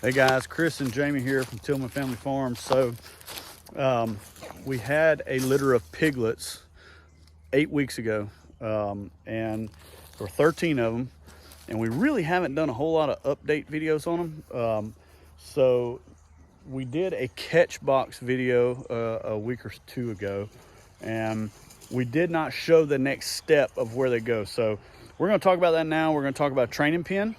Hey guys, Chris and Jamie here from Tillman Family Farms. So we had a litter of piglets 8 weeks ago, and there were 13 of them, and we really haven't done a whole lot of update videos on them. So we did a catch box video a week or two ago, and we did not show the next step of where they go. So we're going to talk about that now. We're going to talk about training pen,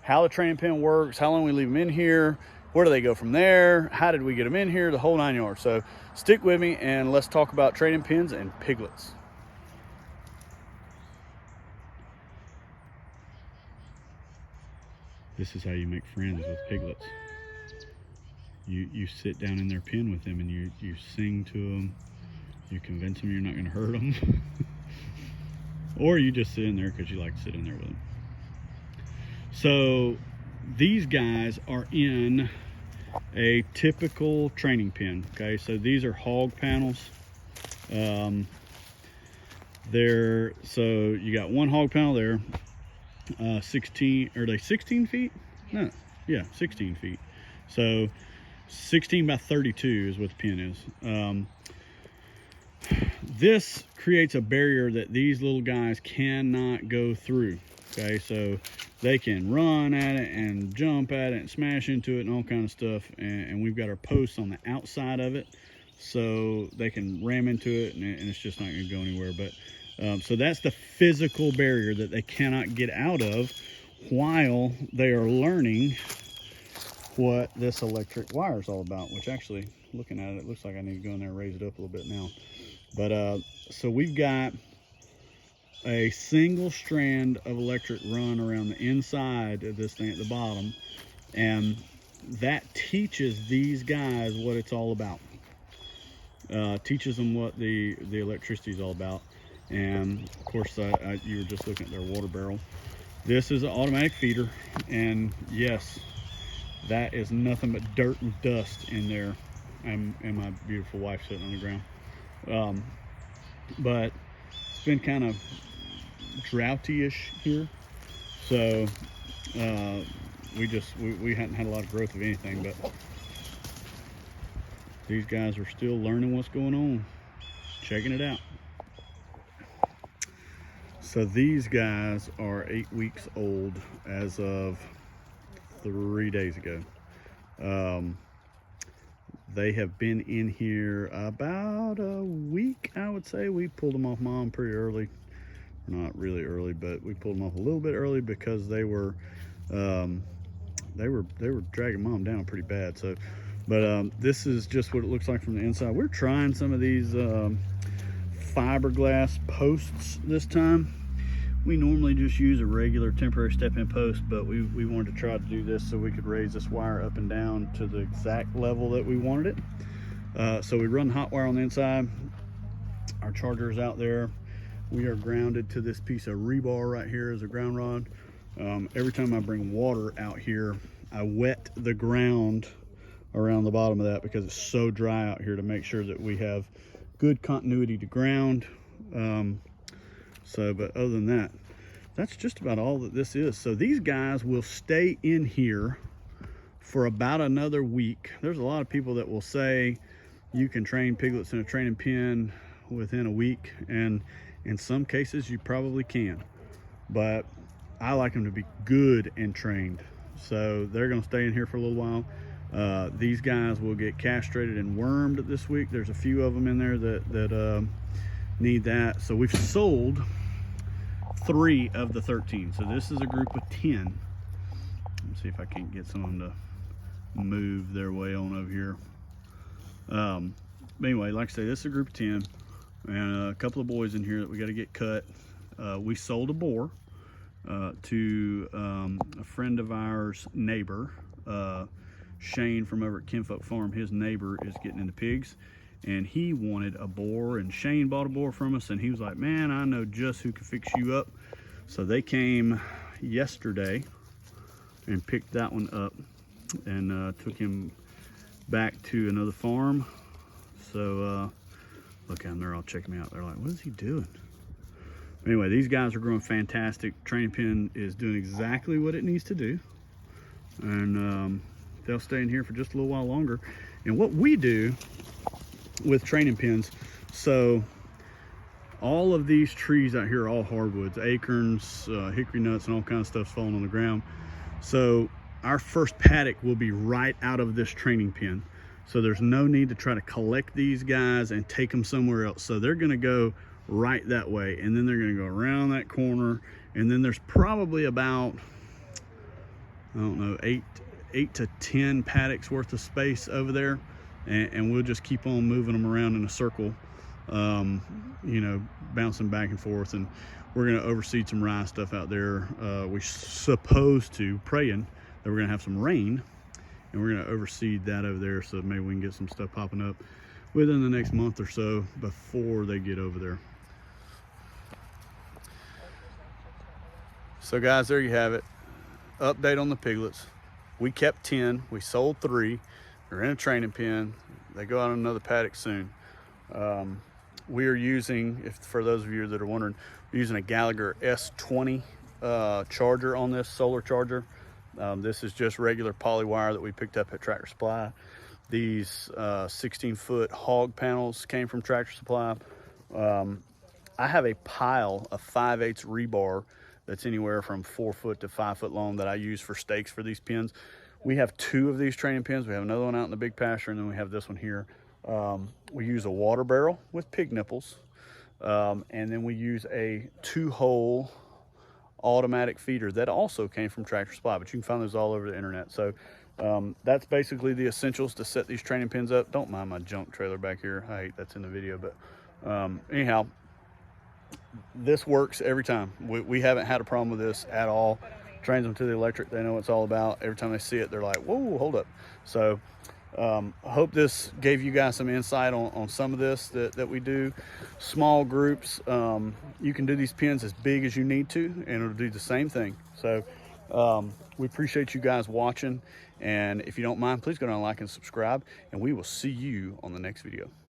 how the training pen works, how long we leave them in here, where do they go from there, how did we get them in here, the whole 9 yards. So stick with me and let's talk about training pens and piglets. This is how you make friends with piglets. You sit down in their pen with them and you sing to them, you convince them you're not going to hurt them, or you just sit in there because you like to sit in there with them. So these guys are in a typical training pen. Okay, so these are hog panels. So you got one hog panel there, 16, are they 16 feet? No, yeah, 16 feet. So 16 by 32 is what the pen is. This creates a barrier that these little guys cannot go through. Okay, so they can run at it and jump at it and smash into it and all kind of stuff, and we've got our posts on the outside of it so they can ram into it and it's just not going to go anywhere. But so that's the physical barrier that they cannot get out of while they are learning what this electric wire is all about, which actually, looking at it, it looks like I need to go in there and raise it up a little bit now. But so we've got a single strand of electric run around the inside of this thing at the bottom, and that teaches these guys what it's all about. Teaches them what the electricity is all about. And of course, you were just looking at their water barrel. This is an automatic feeder, and yes, that is nothing but dirt and dust in there, and my beautiful wife sitting on the ground. But it's been kind of droughty-ish here, so we hadn't had a lot of growth of anything, but these guys are still learning what's going on, checking it out. So these guys are 8 weeks old as of 3 days ago. They have been in here about a week, I would say. We pulled them off mom pretty early. Not really early, but we pulled them off a little bit early because they were dragging mom down pretty bad. So, but this is just what it looks like from the inside. We're trying some of these fiberglass posts this time. We normally just use a regular temporary step-in post, but we wanted to try to do this so we could raise this wire up and down to the exact level that we wanted it. So we run hot wire on the inside. Our charger is out there. We are grounded to this piece of rebar right here as a ground rod. Every time I bring water out here, I wet the ground around the bottom of that because it's so dry out here, to make sure that we have good continuity to ground. But other than that, that's just about all that this is. So these guys will stay in here for about another week. There's a lot of people that will say you can train piglets in a training pen within a week, and in some cases you probably can, but I like them to be good and trained. So they're going to stay in here for a little while. These guys will get castrated and wormed this week. There's a few of them in there that need that. So we've sold 3 of the 13. So this is a group of 10. Let's see if I can't get some of them to move their way on over here. But anyway, like I say, this is a group of 10, and a couple of boys in here that we got to get cut. We sold a boar to a friend of ours neighbor, Shane from over at Kinfolk Farm. His neighbor is getting into pigs, and he wanted a boar, and Shane bought a boar from us, and he was like, man, I know just who can fix you up. So they came yesterday and picked that one up and took him back to another farm. So look at them, they're all checking me out. They're like, what is he doing? Anyway, these guys are growing fantastic. Training pen is doing exactly what it needs to do. and they'll stay in here for just a little while longer. And what we do with training pins, so all of these trees out here are all hardwoods, acorns, hickory nuts, and all kinds of stuff's falling on the ground. So our first paddock will be right out of this training pen. So there's no need to try to collect these guys and take them somewhere else. So they're gonna go right that way, and then they're gonna go around that corner, and then there's probably about, I don't know, eight to 10 paddocks worth of space over there, and we'll just keep on moving them around in a circle, you know, bouncing back and forth. And we're going to overseed some rye stuff out there. We're supposed to, praying that we're going to have some rain, and we're going to overseed that over there, so maybe we can get some stuff popping up within the next month or so before they get over there. So guys, there you have it. Update on the piglets. We kept 10, we sold 3. They're in a training pen. They go out on another paddock soon. We are using, for those of you that are wondering, we're using a Gallagher S20 charger on this, solar charger. This is just regular poly wire that we picked up at Tractor Supply. These 16-foot hog panels came from Tractor Supply. I have a pile of 5/8 rebar that's anywhere from 4 foot to 5 foot long that I use for stakes for these pins. We have 2 of these training pins. We have another one out in the big pasture, and then we have this one here. We use a water barrel with pig nipples, and then we use a 2-hole automatic feeder that also came from Tractor Supply, but you can find those all over the internet. So that's basically the essentials to set these training pins up. Don't mind my junk trailer back here. I hate that's in the video, but anyhow, this works every time. We haven't had a problem with this at all. Trains them to the electric. They know what it's all about. Every time they see it, they're like, whoa, hold up. So I hope this gave you guys some insight on some of this that we do. Small groups, you can do these pins as big as you need to, and it'll do the same thing. So we appreciate you guys watching, and if you don't mind, please go down and like and subscribe, and we will see you on the next video.